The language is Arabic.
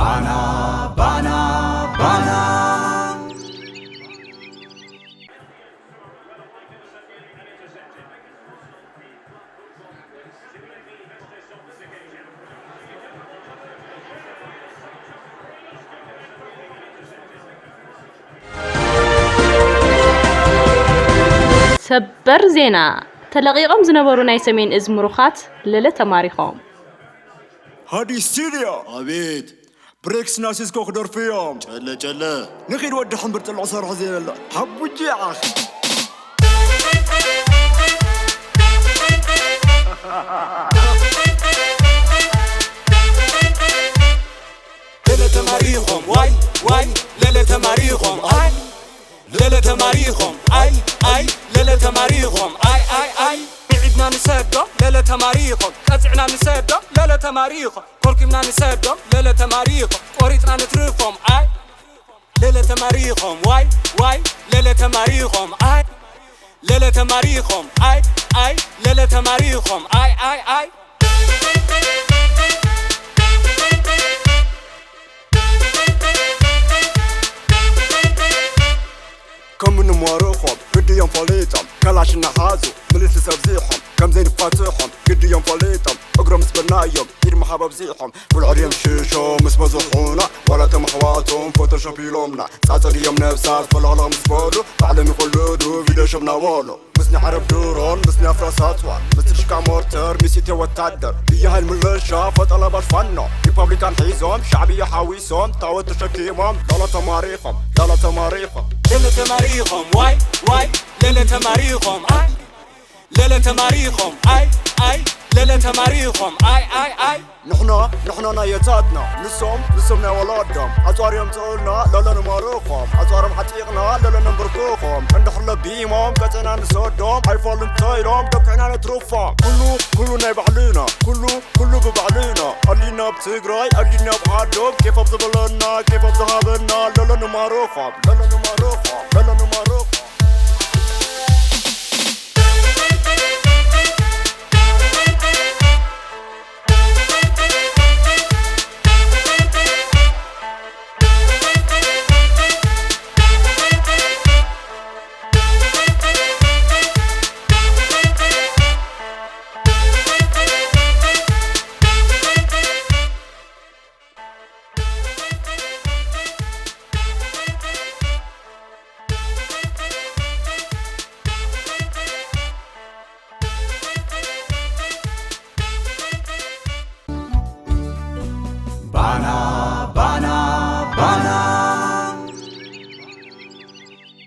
بانا بانا بانا ሰበር ዜና ተለቂቆም ዝነበሩ ናይ ሰሜን እዝ ምሩኻት ለለ ተማሪኾም هادي ستيليا عبيد بريكس ناسيسكو خدر فيهم جل نخيل ودي حنبر طلع صار حزين الله حبو جيعة ليلة تماريخهم واي ليلة تماريخهم اي ليلة تماريخهم اي ليلة تماريخهم اي بعدنا نسدهم ليلة تماريخهم قطعنا نسدهم ليلة تماريخهم تركبنا نسدهم ليلة تماريخهم وريتنا نترفهم اي ليلة تماريخهم واي ليلة تماريخهم اي ليلة تماريخهم اي ليلة تماريخهم اي كم من مواروخهم قد يوم فليتهم كلاشنا حازو مليس سبزيحهم كم زين فاتحهم قد يوم فليتهم اقرا مسبنايهم يرمى حباب زيحهم بالعريم شيشو مسبزحونا ولا تم خواتهم فوتوشوب يلومنا ساعة يوم نفسات فالغلا مسبولو بعلم يخلودو فيديو شبنا والو مسني عرب دورون مسني افراس وان مسني شكا مورتر ميسيتي وتعدر هي الملشة فطلبات فنو ريبابليكان حيزهم شعبية حاويسهم تعود تشكيمهم لا تماريخهم لا تماريخهم ليلة تماريخهم واي ليلة تماريخهم اي ليلة تماريخهم اي ليلة تماريخهم اي نحنا نايتاتنا نسمنا ولادهم عطاريهم تقولنا لا نمارقهم عطارهم حتيقنا لا نمبركوهم ندخل بيمهم قطعنا نسودهم حيفال نتايرهم دقعنا نتروفهم كله نايب علينا كله ببعلينا قلينا بتقراي قلينا بعدهم كيف بزبلنا كيف بزهابنا لا نمارقهم بانا